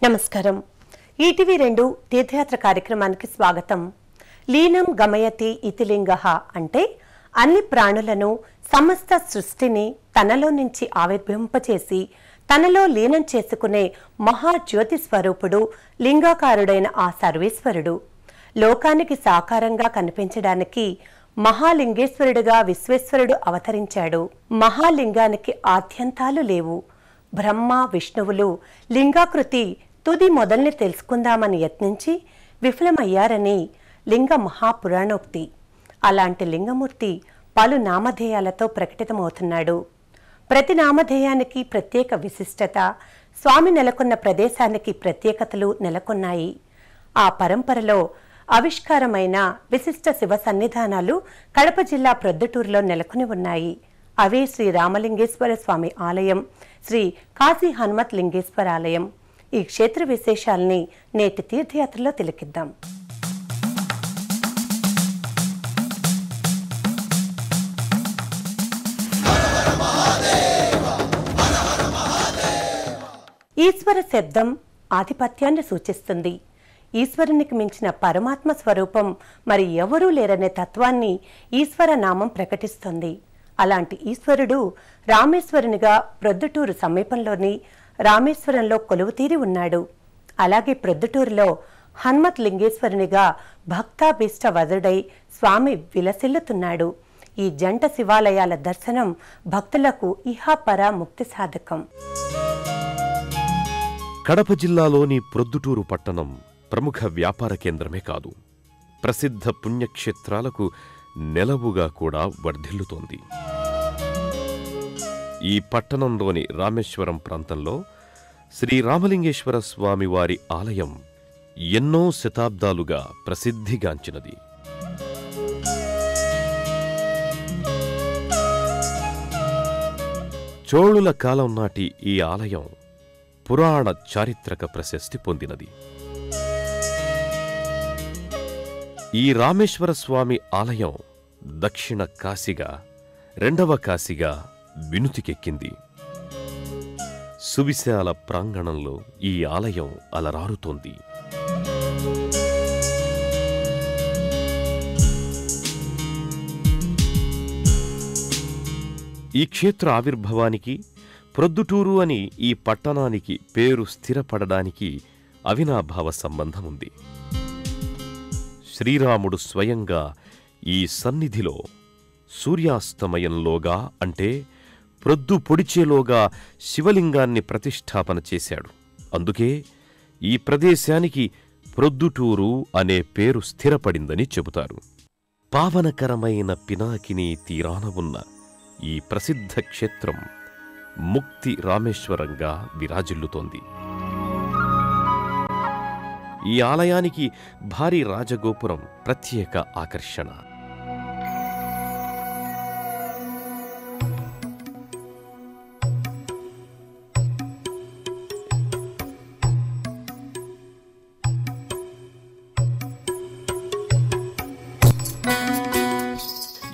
నమస్కారం. ఈటీవీ2 తీర్థయాత్ర కార్యక్రమానికి స్వాగతం. లీనం గమయతి ఇతి లింగః అంటే అన్ని ప్రాణులను సమస్త సృష్టిని తనలో నుంచి ఆవిర్భవింపచేసి తనలో లీనం చేసుకునే మహాజ్యోతి స్వరూపుడు లింగాకారుడైన ఆ సర్వేశ్వరుడు. లోకానికి సాకారంగా కనిపించడానికి మహాలింగేశ్వరుడుగా విశ్వేశ్వరుడు అవతరించాడు. మహాలింగానికి ఆద్యంతాలు లేవు. బ్రహ్మ విష్ణువులు లింగాకృతి తుది మొదల్ని తెలుసుకుందామని యత్నించి విఫలమయ్యారని లింగ మహాపురాణోక్తి. అలాంటి లింగమూర్తి పలు నామధేయాలతో ప్రకటితమవుతున్నాడు. ప్రతి నామధేయానికి ప్రత్యేక విశిష్టత, స్వామి నెలకొన్న ప్రదేశానికి ప్రత్యేకతలు నెలకొన్నాయి. ఆ పరంపరలో ఆవిష్కారమైన విశిష్ట శివ సన్నిధానాలు కడప జిల్లా ప్రొద్దుటూరులో నెలకొని ఉన్నాయి. అవే శ్రీ రామలింగేశ్వర స్వామి ఆలయం, శ్రీ కాశీ హనుమత్ లింగేశ్వర ఆలయం. ఈ క్షేత్ర విశేషాలని నేటి తీర్థయాత్రలో తిలకిద్దాం. ఈశ్వర శబ్దం ఆధిపత్యాన్ని సూచిస్తుంది. ఈశ్వరునికి మించిన పరమాత్మ స్వరూపం మరి ఎవరూ లేరనే తత్వాన్ని ఈశ్వర నామం ప్రకటిస్తుంది. అలాంటి ఈశ్వరుడు రామేశ్వరునిగా ప్రొద్దుటూరు సమీపంలోని రామేశ్వరంలో కొలువుతీరి ఉన్నాడు. అలాగే ప్రొద్దుటూరులో హనుమత్ లింగేశ్వరునిగా భక్తాభీష్ట వదుడై స్వామి విలసిల్లుతున్నాడు. ఈ జంట శివాలయాల దర్శనం భక్తులకు ఇహపర ముక్తి సాధకం. కడప జిల్లాలోని ప్రొద్దుటూరు పట్టణం ప్రముఖ వ్యాపార కేంద్రమే కాదు, ప్రసిద్ధ పుణ్యక్షేత్రాలకు నెలవుగా కూడా వర్ధిల్లుతోంది. ఈ పట్టణంలోని రామేశ్వరం ప్రాంతంలో శ్రీ రామలింగేశ్వర స్వామి వారి ఆలయం ఎన్నో శతాబ్దాలుగా ప్రసిద్ధిగాంచినది. చోళుల కాలం నాటి ఈ ఆలయం పురాణ చారిత్రక ప్రశస్తి పొందినది. ఈ రామేశ్వర స్వామి ఆలయం దక్షిణ కాశీగా, రెండవ కాశీగా వినుతికెక్కింది. సువిశాల ప్రాంగణంలో ఈ ఆలయం అలరారుతోంది. ఈ క్షేత్ర ఆవిర్భావానికి, ప్రొద్దుటూరు అని ఈ పట్టణానికి పేరు స్థిరపడడానికి అవినాభావ సంబంధముంది. శ్రీరాముడు స్వయంగా ఈ సన్నిధిలో సూర్యాస్తమయంలోగా అంటే ప్రొద్దు పొడిచేలోగా శివలింగాన్ని ప్రతిష్ఠాపన చేశాడు. అందుకే ఈ ప్రదేశానికి ప్రొద్దుటూరు అనే పేరు స్థిరపడిందని చెబుతారు. పావనకరమైన పినాకిని తీరాన ఉన్న ఈ ప్రసిద్ధ క్షేత్రం ముక్తి రామేశ్వరంగా విరాజిల్లుతోంది. ఈ ఆలయానికి భారీ రాజగోపురం ప్రత్యేక ఆకర్షణ.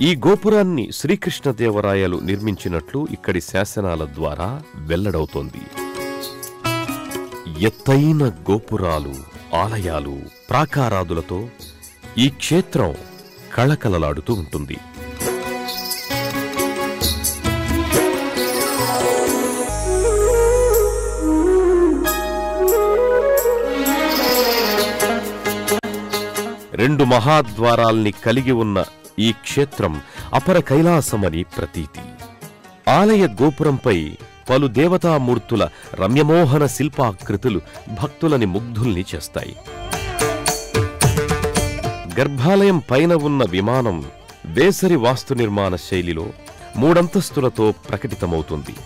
ఈ గోపురాన్ని శ్రీకృష్ణదేవరాయలు నిర్మించినట్లు ఇక్కడి శాసనాల ద్వారా వెల్లడవుతోంది. ఎత్తైన గోపురాలు, ఆలయాలు, ప్రాకారాదులతో ఈ క్షేత్రం కళకళలాడుతూ ఉంటుంది. రెండు మహాద్వారాల్ని కలిగి ఉన్న ఈ క్షేత్రం అపర కైలాసమని ప్రతీతి. ఆలయ గోపురంపై పలు దేవతామూర్తుల రమ్యమోహన శిల్పాకృతులు భక్తులని ముగ్ధుల్ని చేస్తాయి. గర్భాలయం పైన ఉన్న విమానం వేసరి వాస్తు నిర్మాణ శైలిలో 3 అంతస్తులతో ప్రకటితమవుతుంది.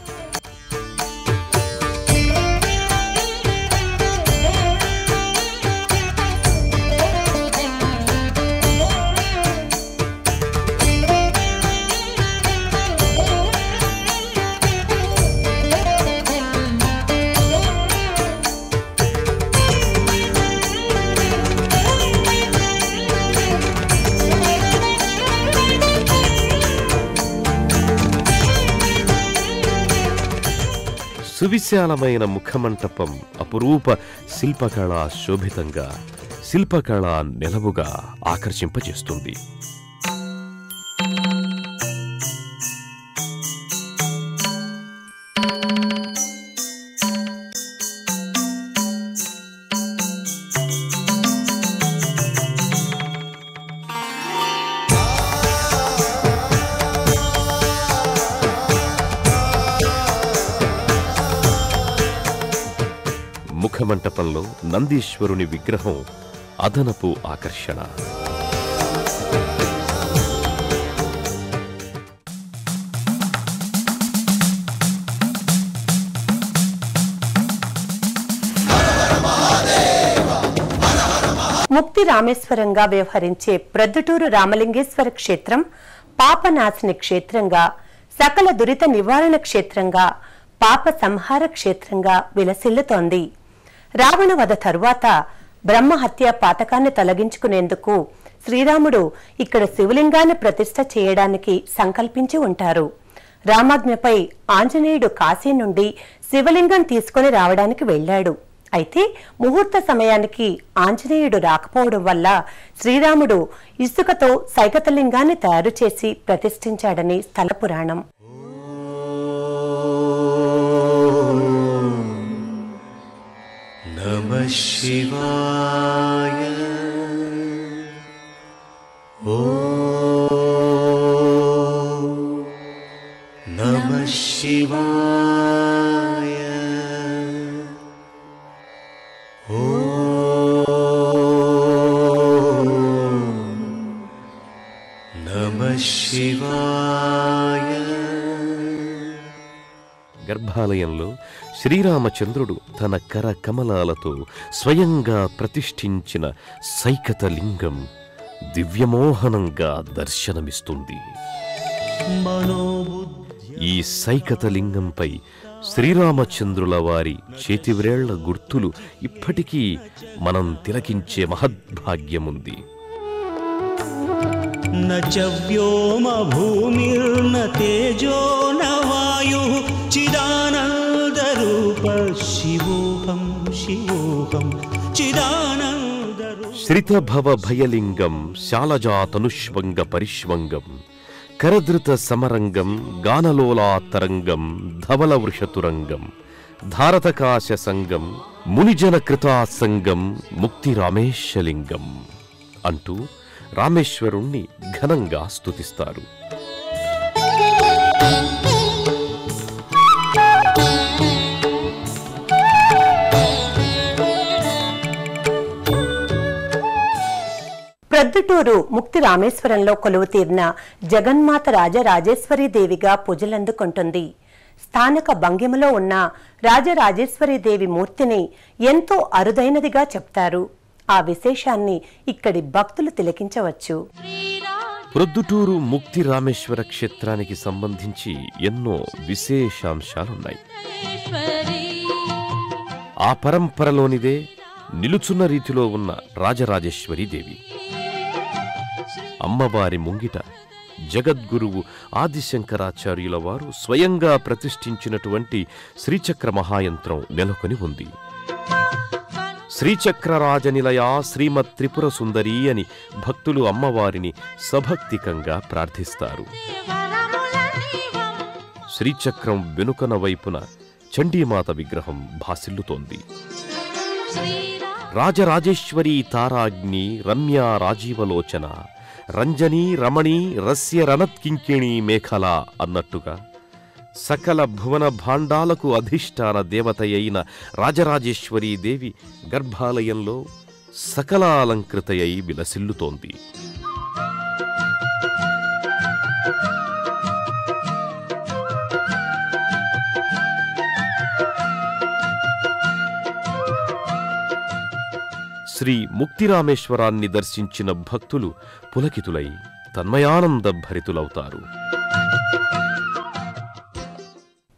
సువిశాలమైన ముఖమంటపం అపురూప శిల్పకళా శోభితంగా, శిల్పకళా నెలవుగా ఆకర్షింపజేస్తుంది. ముఖమంటపంలో నందీశ్వరుని విగ్రహం అదనపు ఆకర్షణ. ముక్తి రామేశ్వరంగా వ్యవహరించే ప్రొద్దుటూరు రామలింగేశ్వర క్షేత్రం పాపనాశిని క్షేత్రంగా, సకల దురిత నివారణ క్షేత్రంగా, పాప సంహార క్షేత్రంగా విలసిల్లుతోంది. రావణ వధ తరువాత బ్రహ్మహత్య పాతకాన్ని తొలగించుకునేందుకు శ్రీరాముడు ఇక్కడ శివలింగాన్ని ప్రతిష్ఠ చేయడానికి సంకల్పించి ఉంటారు. రామాజ్ఞపై ఆంజనేయుడు కాశీ నుండి శివలింగం తీసుకుని రావడానికి వెళ్లాడు. అయితే ముహూర్త సమయానికి ఆంజనేయుడు రాకపోవడం వల్ల శ్రీరాముడు ఇసుకతో సైకతలింగాన్ని తయారు చేసి ప్రతిష్ఠించాడని స్థల పురాణం. నమః శివాయ. ఓం నమః శివాయ. ఓం నమః శివాయ. గర్భాలయంలో శ్రీరామచంద్రుడు తన కర కమలాలతో స్వయంగా ప్రతిష్ఠించిన సైకతలింగం దివ్యమోహనంగా దర్శనమిస్తుంది. ఈ సైకతలింగంపై శ్రీరామచంద్రుల వారి చేతివ్రేళ్ల గుర్తులు ఇప్పటికీ మనం తిలకించే మహద్భాగ్యముంది. న చ వ్యోమ భూమిర్న తేజో న వాయుః చిదానంద రూప శివోహం శివోహం చిదానంద రూప. శ్రితభవ భయలింగం శాలజాతనుష్వంగ పరిష్వంగం కరధృత సమరంగం గానలోలాతరంగం ధవల వృషతురంగం ధారతకాశ సంగం మునిజన కృతాసంగం ముక్తిరామేశలింగం అంటూ రామేశ్వరుణ్ణి ఘనంగా స్తుతిస్తారు. ప్రొద్దుటూరు ముక్తి రామేశ్వరంలో కొలువు తీరిన జగన్మాత రాజరాజేశ్వరీ దేవిగా పూజలందుకుంటుంది. స్థానిక భంగిమలో ఉన్న రాజరాజేశ్వరీ దేవి మూర్తిని ఎంతో అరుదైనదిగా చెప్తారు. ఆ విశేషాన్ని ఇక్కడి భక్తులు తిలకించవచ్చు. ప్రొద్దుటూరు ముక్తి రామేశ్వర క్షేత్రానికి సంబంధించి ఎన్నో విశేషాంశాలున్నాయి. ఆ పరంపరలోనిదే నిలుచున్న రీతిలో ఉన్న రాజరాజేశ్వరీ దేవి. అమ్మవారి ముంగిట జగద్గురువు ఆదిశంకరాచార్యుల వారు స్వయంగా ప్రతిష్ఠించినటువంటి శ్రీచక్ర మహాయంత్రం నెలకొని ఉంది. శ్రీచక్రరాజనిలయా శ్రీమత్ త్రిపుర సుందరి అని భక్తులు అమ్మవారిని సభక్తికంగా ప్రార్థిస్తారు. శ్రీచక్రం వెనుకన వైపున చండీమాత విగ్రహం భాసిల్లుతోంది. రాజరాజేశ్వరీ తారాగ్ని రమ్యా రాజీవలోచన రంజనీ రమణీ రస్య రణత్కింకిణీ మేఖల అన్నట్టుగా సకల భువన భాండాలకు అధిష్టాన దేవతయైన రాజరాజేశ్వరీ దేవి గర్భాలయంలో సకలాలంకృతయై విలసిల్లుతోంది. శ్రీ ముక్తిరామేశ్వరాన్ని దర్శించిన భక్తులు పులకితులై తన్మయానంద భరితులవుతారు.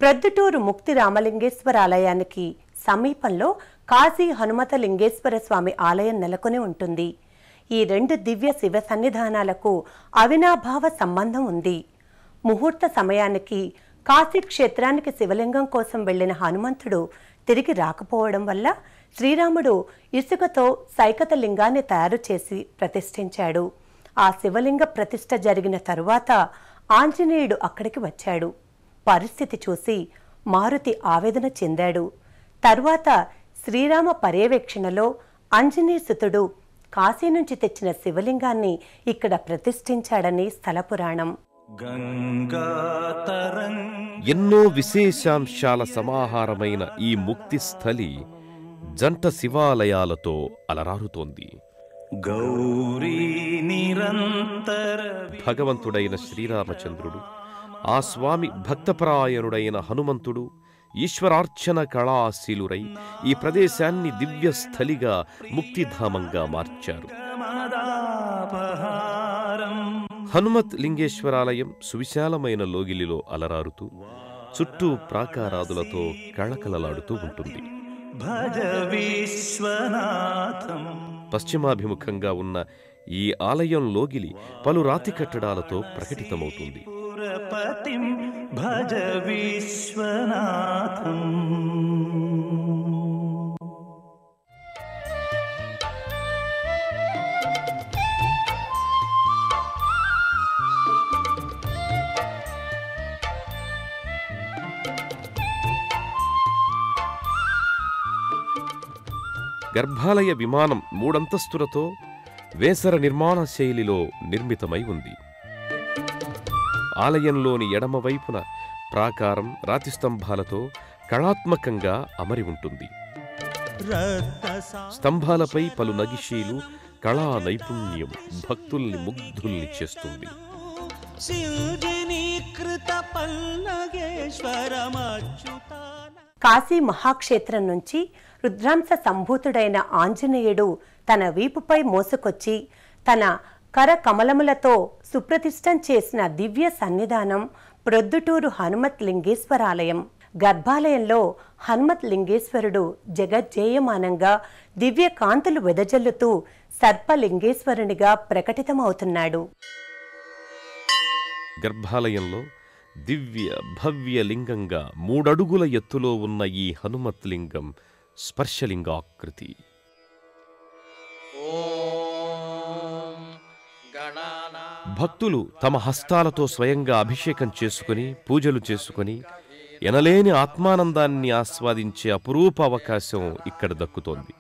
ప్రొద్దుటూరు ముక్తి రామలింగేశ్వర ఆలయానికి సమీపంలో కాశీ హనుమత లింగేశ్వర స్వామి ఆలయం నెలకొని ఉంటుంది. ఈ రెండు దివ్య శివ సన్నిధానాలకు అవినాభావ సంబంధం ఉంది. ముహూర్త సమయానికి కాశీ క్షేత్రానికి శివలింగం కోసం వెళ్లిన హనుమంతుడు తిరిగి రాకపోవడం వల్ల శ్రీరాముడు ఇసుకతో సైకత లింగాన్ని తయారు చేసి ప్రతిష్ఠించాడు. ఆ శివలింగ ప్రతిష్ఠ జరిగిన తరువాత ఆంజనేయుడు అక్కడికి వచ్చాడు. పరిస్థితి చూసి మారుతి ఆవేదన చెందాడు. తరువాత శ్రీరామ పర్యవేక్షణలో ఆంజనేయసుతుడు కాశీ నుంచి తెచ్చిన శివలింగాన్ని ఇక్కడ ప్రతిష్ఠించాడని స్థల పురాణం. ఎన్నో విశేషాంశాల సమాహారమైన ఈ ముక్తి స్థలి జంట శివాలయాలతో అలరారుతోంది. భగవంతుడైన శ్రీరామచంద్రుడు, ఆ స్వామి భక్తపరాయణుడైన హనుమంతుడు ఈశ్వరార్చన కళాశీలురై ఈ ప్రదేశాన్ని దివ్యస్థలిగా ముక్తిధామంగా మార్చారు. హనుమత్ లింగేశ్వరాలయం సువిశాలమైన లోగిలిలో అలరారుతూ చుట్టూ ప్రాకారాదులతో కళకళలాడుతూ ఉంటుంది. పశ్చిమాభిముఖంగా ఉన్న ఈ ఆలయం లోగిలి పలు రాతి కట్టడాలతో ప్రకటితమవుతుంది. భజ విశ్వనాథం. గర్భాలయ విమానం 3 అంతస్తులతో వేసర నిర్మాణ శైలిలో నిర్మితమై ఉంది. ఆలయంలోని ఎడమవైపున ప్రాకారం రాతి స్తంభాలతో కళాత్మకంగా అమరి ఉంటుంది. స్తంభాలపై పలు నగిషీలు, కళా నైపుణ్యం భక్తుల్ని ముగ్ధుల్ని చేస్తుంది. కాశీ మహాక్షేత్రం నుంచి రుద్రాంశ సంభూతుడైన ఆంజనేయుడు తన వీపుపై మోసుకొచ్చి తన కర కమలములతో సుప్రతిష్టం చేసిన దివ్య సన్నిధానం ప్రొద్దుటూరు హనుమత్ లింగేశ్వరాలయం. గర్భాలయంలో హనుమత్ లింగేశ్వరుడు జగజ్జేయమానంగా దివ్య కాంతులు వెదజల్లుతూ సర్పలింగేశ్వరునిగా ప్రకటితమవుతున్నాడు. గర్భాలయంలో దివ్య భవ్య లింగంగా 3 అడుగుల ఎత్తులో ఉన్న ఈ హనుమత్ లింగం స్పర్శలింగాకృతి. భక్తులు తమ హస్తాలతో స్వయంగా అభిషేకం చేసుకుని పూజలు చేసుకుని ఎనలేని ఆత్మానందాన్ని ఆస్వాదించే అపురూప అవకాశం ఇక్కడ దక్కుతోంది.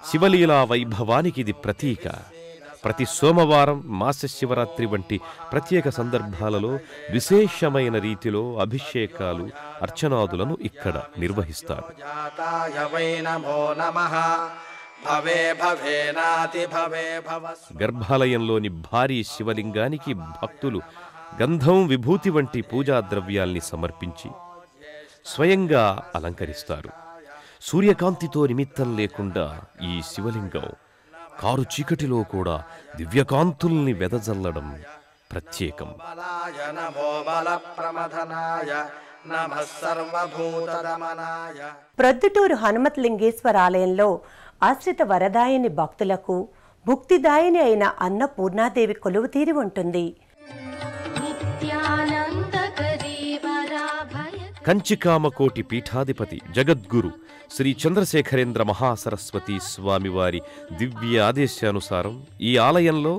శివలీలా వైభవానికి ఇది ప్రతీక. ప్రతి సోమవారం, మాస శివరాత్రి వంటి ప్రత్యేక సందర్భాలలో విశేషమైన రీతిలో అభిషేకాలు, అర్చనాదులను ఇక్కడ నిర్వహిస్తారు. గర్భాలయంలోని భారీ శివలింగానికి భక్తులు గంధం, విభూతి వంటి పూజా ద్రవ్యాల్ని సమర్పించి స్వయంగా అలంకరిస్తారు. సూర్యకాంతితో నిమిత్తం లేకుండా ఈ శివలింగం కారు చీకటిలో కూడా దివ్యకాంతుల్ని వెదజల్లడం ప్రత్యేకం. ప్రొద్దుటూరు హనుమత్ లింగేశ్వరాలయంలో ఆశ్రిత వరదాయిని భక్తులకు భుక్తిదాయిని అయిన అన్నపూర్ణాదేవి కొలువుతీరి ఉంటుంది. కంచికామకోటి పీఠాధిపతి జగద్గురు శ్రీ చంద్రశేఖరేంద్ర మహాసరస్వతి స్వామివారి దివ్య ఆదేశానుసారం ఈ ఆలయంలో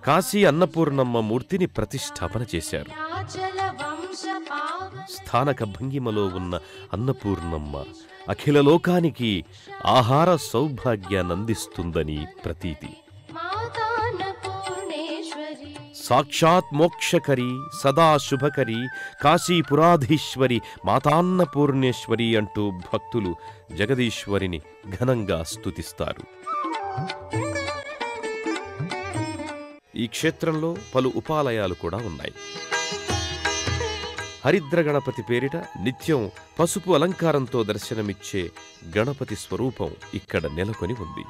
కాశీ అన్నపూర్ణమ్మ మూర్తిని ప్రతిష్ఠాపన చేశారు. స్థానక భంగిమలో ఉన్న అన్నపూర్ణమ్మ అఖిల లోకానికి ఆహార సౌభాగ్యాన్నందిస్తుందని ప్రతీతి. సాక్షాత్ మోక్షకరి, సదా శుభకరి, కాశీపురాధీశ్వరి, మాతాన్నపూర్ణేశ్వరి అంటూ భక్తులు జగదీశ్వరిని ఘనంగా స్తుతిస్తారు. ఈ క్షేత్రంలో పలు ఉపాలయాలు కూడా ఉన్నాయి. హరిద్ర గణపతి పేరిట నిత్యం పసుపు అలంకారంతో దర్శనమిచ్చే గణపతి స్వరూపం ఇక్కడ నెలకొని ఉంది.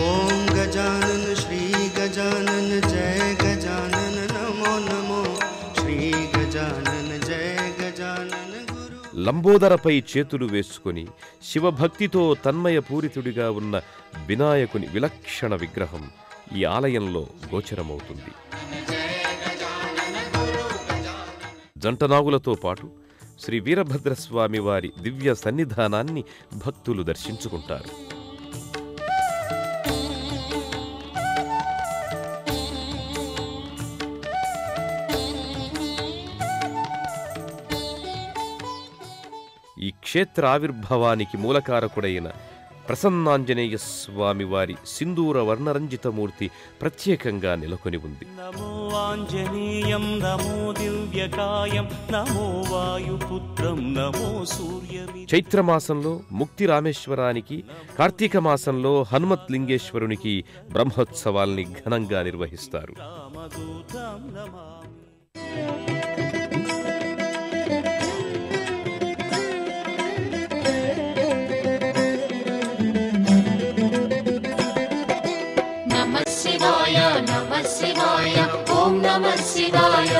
ఓం గజానన శ్రీ గజానన జయ గజానన నమో నమో శ్రీ గజానన జయ గజానన గురు. లంబోదరపై చేతులు వేసుకుని శివభక్తితో తన్మయపూరితుడిగా ఉన్న వినాయకుని విలక్షణ విగ్రహం ఈ ఆలయంలో గోచరమవుతుంది. జంటనాగులతో పాటు శ్రీ వీరభద్రస్వామి వారి దివ్య సన్నిధానాన్ని భక్తులు దర్శించుకుంటారు. ఈ క్షేత్ర ఆవిర్భావానికి మూలకారకుడైన ప్రసన్నాంజనేయ స్వామి వారి సింధూర వర్ణరంజితమూర్తి ప్రత్యేకంగా నెలకొని ఉంది. నమో ఆంజనేయం నమో దివ్యకాయం నమో వాయుపుత్రం నమో సూర్యమి. చైత్రమాసంలో ముక్తి రామేశ్వరానికి, కార్తీక మాసంలో హనుమత్ లింగేశ్వరునికి బ్రహ్మోత్సవాల్ని ఘనంగా నిర్వహిస్తారు. రామదూతం నమామి. नमः शिवाय ओम नमः शिवाय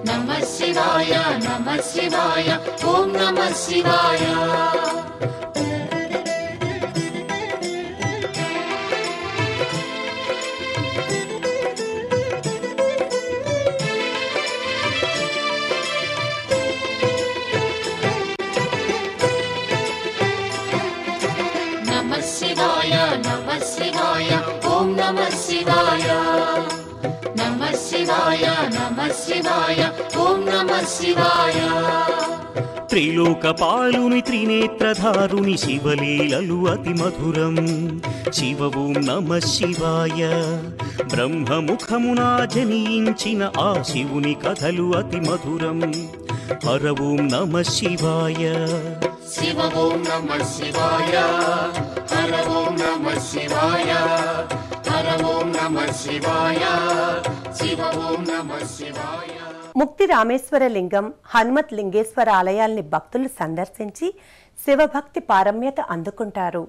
नमः शिवाय नमः शिवाय ओम नमः शिवाय नमः शिवाय ओम नमः शिवाय नमः शिवाय ओम नमः शिवाय. త్రిలోకపాలుని త్రినేత్రధారుని శివలీలలు అతి మధురం. శివ ఓం నమః శివాయ. బ్రహ్మముఖమునా జనించిన ఆ శివుని కథలు అతి మధురం. హర ఓం నమః శివాయ. शिव ओम नमः शिवाय हर ओम नमः शिवाय हर ओम नमः शिवाय शिव ओम नमः शिवाय. ముక్తి రామేశ్వర లింగం, హనుమత్ లింగేశ్వర ఆలయాల్ని భక్తులు సందర్శించి శివభక్తి పారమ్యత అందుకుంటారు.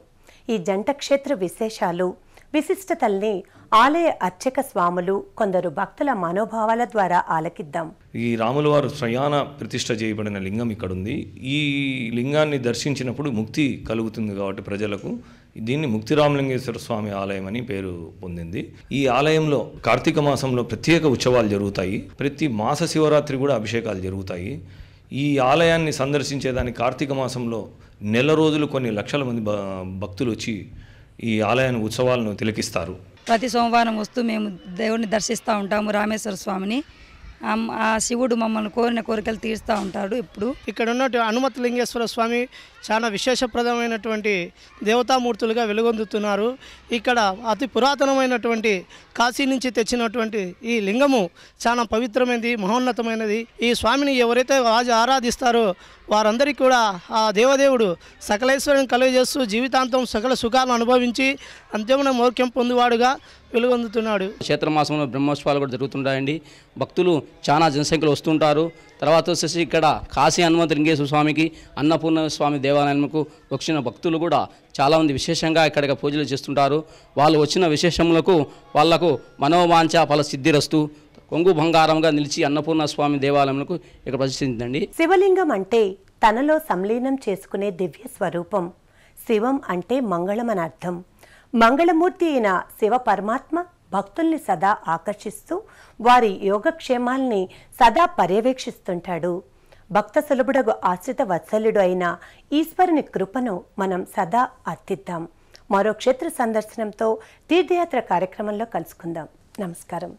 ఈ జంట క్షేత్ర విశేషాలు, విశిష్టతల్ని ఆలయ అర్చక స్వాములు, కొందరు భక్తుల మనోభావాల ద్వారా ఆలకిద్దాం. ఈ రాముల వారు స్వయాన ప్రతిష్ఠ చేయబడిన లింగం ఇక్కడ ఉంది. ఈ లింగాన్ని దర్శించినప్పుడు ముక్తి కలుగుతుంది కాబట్టి ప్రజలకు దీన్ని ముక్తి రామలింగేశ్వర స్వామి ఆలయం అని పేరు పొందింది. ఈ ఆలయంలో కార్తీక మాసంలో ప్రత్యేక ఉత్సవాలు జరుగుతాయి. ప్రతి మాస శివరాత్రి కూడా అభిషేకాలు జరుగుతాయి. ఈ ఆలయాన్ని సందర్శించేదానికి కార్తీక మాసంలో నెల రోజులు కొన్ని లక్షల మంది భక్తులు వచ్చి ఈ ఆలయాన్ని ఉత్సవాలను తిలకిస్తారు. ప్రతి సోమవారం వస్తూ మేము దేవుడిని దర్శిస్తూ ఉంటాము, రామేశ్వర స్వామిని. ఆ శివుడు మమ్మల్ని కోరిన కోరికలు తీరుస్తూ ఉంటాడు. ఇప్పుడు ఇక్కడ ఉన్నట్టు హనుమత్ లింగేశ్వర స్వామి చాలా విశేషప్రదమైనటువంటి దేవతామూర్తులుగా వెలుగొందుతున్నారు. ఇక్కడ అతి పురాతనమైనటువంటి కాశీ నుంచి తెచ్చినటువంటి ఈ లింగము చాలా పవిత్రమైనది, మహోన్నతమైనది. ఈ స్వామిని ఎవరైతే ఆరాధిస్తారో వారందరికీ కూడా ఆ దేవదేవుడు సకలేశ్వరం కలుగజేస్తూ జీవితాంతం సకల సుఖాలను అనుభవించి అంత్యమున మోక్షం పొందువాడుగా వెలుగొందుతున్నాడు. క్షేత్రమాసంలో బ్రహ్మోత్సవాలు కూడా జరుగుతుంటాయండి. భక్తులు చాలా జనసంఖ్యలో వస్తుంటారు. తర్వాత వచ్చేసి ఇక్కడ కాశీ హనుమంత లింగేశ్వర స్వామికి, అన్నపూర్ణ స్వామి దేవాలయంకు వచ్చిన భక్తులు కూడా చాలామంది విశేషంగా ఇక్కడ పూజలు చేస్తుంటారు. వాళ్ళు వచ్చిన విశేషములకు వాళ్లకు మనోవాంఛ ఫల సిద్ధిరస్తూ కొంగు బంగారంగా నిలిచి అన్నపూర్ణ స్వామి దేవాలయంకు ఇక్కడ ప్రతిష్ఠించిందండి. శివలింగం అంటే తనలో సంలీనం చేసుకునే దివ్య స్వరూపం. శివం అంటే మంగళం అని అర్థం. మంగళమూర్తి అయిన శివ పరమాత్మ భక్తుల్ని సదా ఆకర్షిస్తూ వారి యోగక్షేమాల్ని సదా పర్యవేక్షిస్తుంటాడు. భక్త సులభుడగు ఆశ్రిత వత్సల్యుడు అయిన ఈశ్వరుని కృపను మనం సదా అర్థిద్దాం. మరో క్షేత్ర సందర్శనంతో తీర్థయాత్ర కార్యక్రమంలో కలుసుకుందాం. నమస్కారం.